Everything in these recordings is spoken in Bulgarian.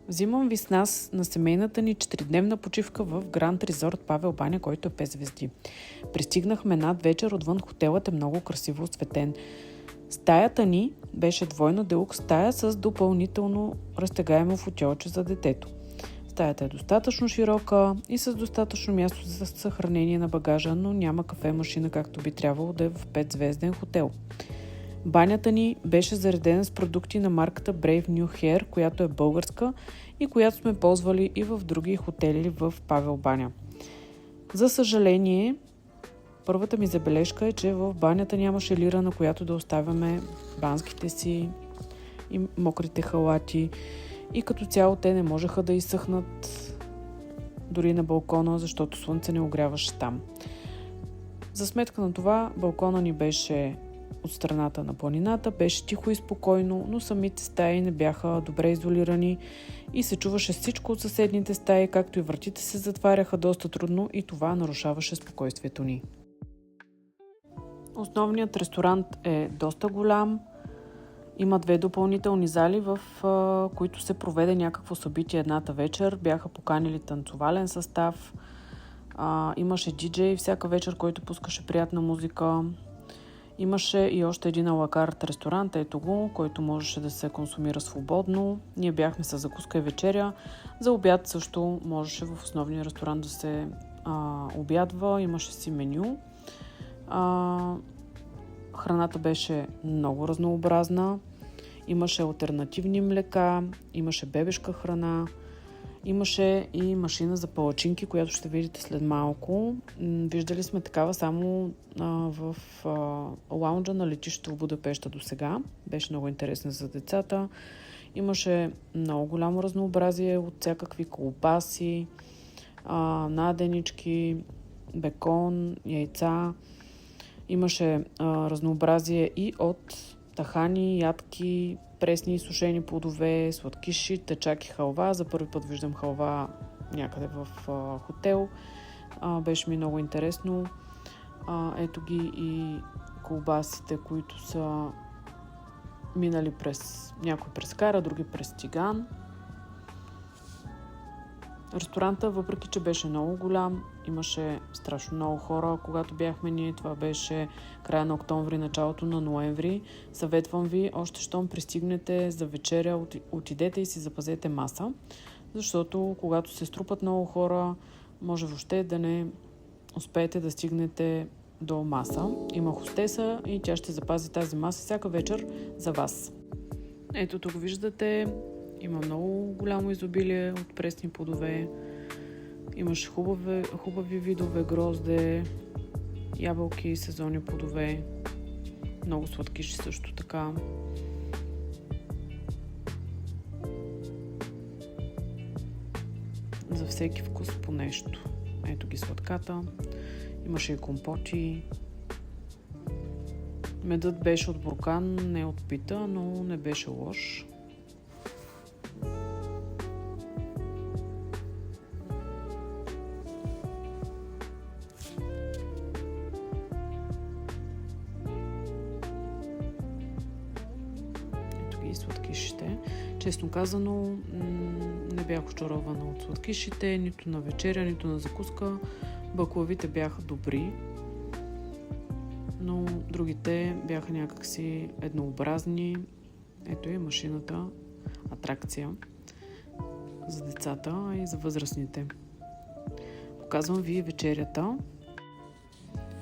Взимам ви с нас на семейната ни 4-дневна почивка в Гранд Резорт Павел баня, който е 5 звезди. Пристигнахме над вечер, отвън хотелът е много красиво осветен. Стаята ни беше двойна делукс стая с допълнително разтегаемо футиолче за детето. Стаята е достатъчно широка и с достатъчно място за съхранение на багажа, но няма кафе-машина, както би трябвало да е в 5-звезден хотел. Банята ни беше заредена с продукти на марката Brave New Hair, която е българска и която сме ползвали и в други хотели в Павел баня. За съжаление, първата ми забележка е, че в банята нямаше лира, на която да оставяме банските си и мокрите халати. И като цяло те не можеха да изсъхнат дори на балкона, защото слънце не огряваше там. За сметка на това, балкона ни беше от страната на планината, беше тихо и спокойно, но самите стаи не бяха добре изолирани и се чуваше всичко от съседните стаи, както и вратите се затваряха доста трудно и това нарушаваше спокойствието ни. Основният ресторант е доста голям. Има 2 допълнителни зали, в които се проведе някакво събитие едната вечер. Бяха поканили танцовален състав. Имаше диджей всяка вечер, който пускаше приятна музика. Имаше и още един алакарт ресторант, ето го, който можеше да се консумира свободно. Ние бяхме с закуска и вечеря. За обяд също можеше в основния ресторант да се обядва. Имаше си меню. Храната беше много разнообразна. Имаше алтернативни млека, имаше бебешка храна, имаше и машина за палачинки, която ще видите след малко. Виждали сме такава само в лаунджа на летището в Будапеща до сега. Беше много интересна за децата. Имаше много голямо разнообразие от всякакви колбаси, наденички, бекон, яйца. Имаше разнообразие и от тахани, ядки, пресни и сушени плодове, сладкиши, течак и халва. За първи път виждам халва някъде в хотел. Беше ми много интересно. Ето ги и колбасите, които са минали през някой през кара, други през тиган. Ресторанта, въпреки че беше много голям, имаше страшно много хора, когато бяхме ние. Това беше края на октомври, началото на ноември. Съветвам ви, още щом пристигнете за вечеря, отидете и си запазете маса, защото когато се струпат много хора, може въобще да не успеете да стигнете до маса. Има хостеса и тя ще запази тази маса всяка вечер за вас. Ето тук виждате, има много голямо изобилие от пресни плодове. Имаше хубави видове грозде, ябълки, сезонни плодове. Много сладкиши също така. За всеки вкус по нещо. Ето ги сладката. Имаше и компоти. Медът беше от буркан, не от пита, но не беше лош. И сладкишите. Честно казано, не бях очарована от сладкишите, нито на вечеря, нито на закуска. Баклавите бяха добри, но другите бяха някакси еднообразни. Ето и машината, атракция за децата и за възрастните. Показвам ви вечерята.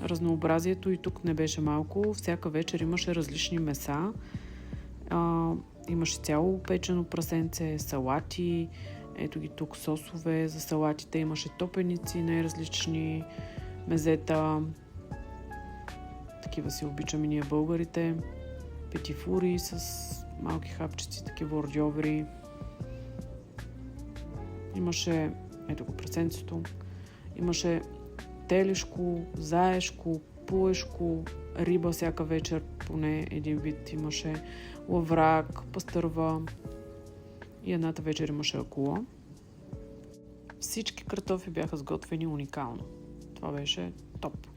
Разнообразието и тук не беше малко. Всяка вечер имаше различни меса. Имаше цяло печено прасенце, салати, ето ги тук сосове за салатите, имаше топеници, най-различни мезета. Такива си обичаме ние българите. Петифури с малки хапчици, такива ордьоври. Имаше, ето го прасенцето, имаше телешко, заешко, пуешко, риба всяка вечер, поне един вид имаше, лаврак, пастърва и едната вечер имаше акула. Всички картофи бяха сготвени уникално. Това беше топ.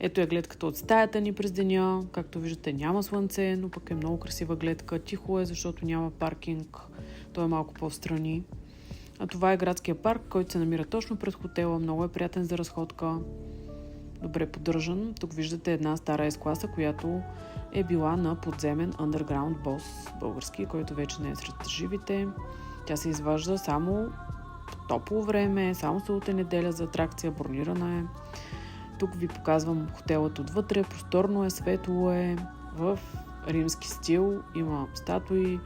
Ето е гледката от стаята ни през деня. Както виждате, няма слънце, но пък е много красива гледка. Тихо е, защото няма паркинг. Той е малко по-встрани. А това е градския парк, който се намира точно пред хотела. Много е приятен за разходка. Добре поддържан. Тук виждате една стара С-класа, която е била на подземен underground бос български, който вече не е сред живите. Тя се изважда само в топло време, само събота и неделя за атракция, бронирана е. Тук ви показвам хотелът отвътре, просторно е, светло е, в римски стил, има статуи,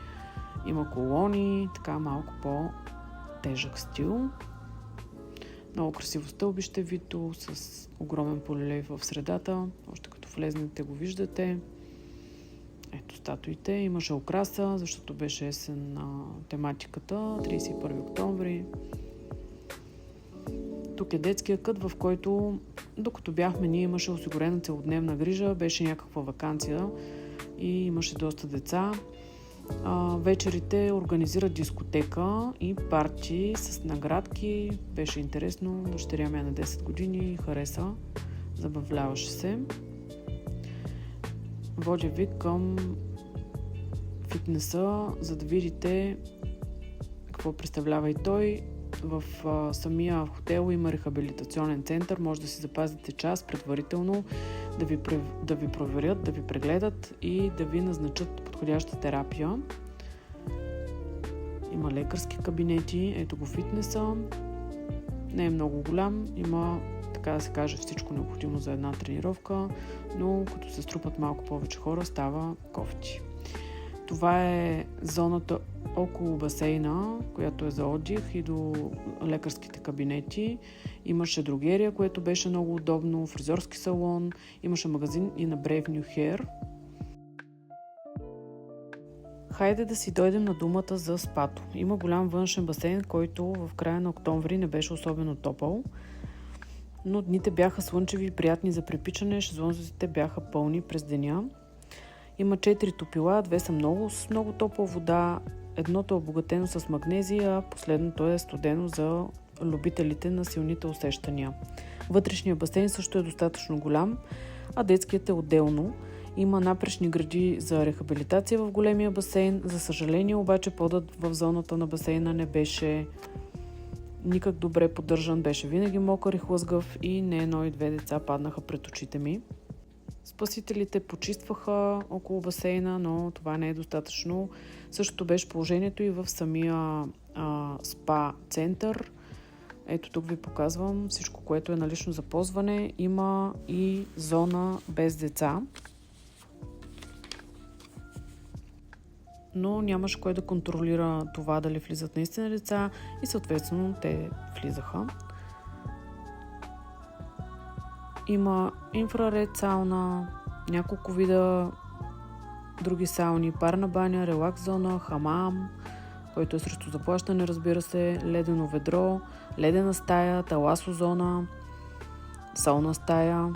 има колони, така малко по-тежък стил. Много красиво стълбище вито, с огромен полилей в средата, още като влезнете го виждате. Ето статуите, имаше украса, защото беше есен на тематиката, 31 октомври. Тук е детския кът, в който докато бяхме ние имаше осигурена целодневна грижа, беше някаква ваканция и имаше доста деца. Вечерите организират дискотека и парти с наградки. Беше интересно, дъщеря ми е на 10 години, хареса, забавляваше се. Водя ви към фитнеса, за да видите какво представлява и той. В самия хотел има рехабилитационен център, може да си запазите час предварително, да ви проверят, да ви прегледат и да ви назначат подходяща терапия. Има лекарски кабинети, ето го фитнеса. Не е много голям, има, така да се каже, всичко необходимо за една тренировка, но като се струпат малко повече хора, става кофти. Това е зоната около басейна, която е за отдих и до лекарските кабинети. Имаше дрогерия, което беше много удобно, фризьорски салон, имаше магазин и на Brave New Hair. Хайде да си дойдем на думата за спато. Има голям външен басейн, който в края на октомври не беше особено топъл, но дните бяха слънчеви и приятни за припичане, шезлонзите бяха пълни през деня. Има 4 топила, 2 са с много топла вода, едното е обогатено с магнезия, последното е студено за любителите на силните усещания. Вътрешният басейн също е достатъчно голям, а детският е отделно. Има напрешни гради за рехабилитация в големия басейн. За съжаление обаче подът в зоната на басейна не беше никак добре поддържан, беше винаги мокър и хлъзгав и не едно и две деца паднаха пред очите ми. Спасителите почистваха около басейна, но това не е достатъчно. Същото беше положението и в самия спа център. Ето тук ви показвам всичко, което е налично за ползване. Има и зона без деца. Но нямаше кой да контролира това дали влизат наистина деца и съответно те влизаха. Има инфраред сауна, няколко вида други сауни, парна баня, релакс зона, хамам, който е срещу заплащане, разбира се, ледено ведро, ледена стая, таласо зона, сауна стая.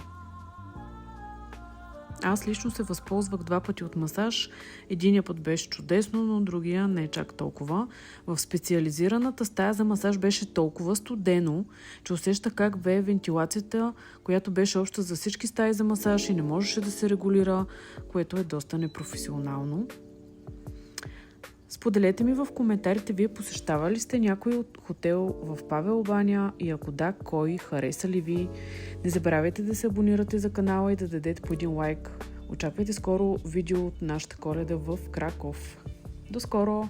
Аз лично се възползвах 2 пъти от масаж. Единия път беше чудесно, но другия не е чак толкова. В специализираната стая за масаж беше толкова студено, че усещах как бе вентилацията, която беше обща за всички стаи за масаж и не можеше да се регулира, което е доста непрофесионално. Споделете ми в коментарите, вие посещавали ли сте някой от хотел в Павел баня и ако да, кой, хареса ли ви? Не забравяйте да се абонирате за канала и да дадете по един лайк. Очаквайте скоро видео от нашата Коледа в Краков. До скоро!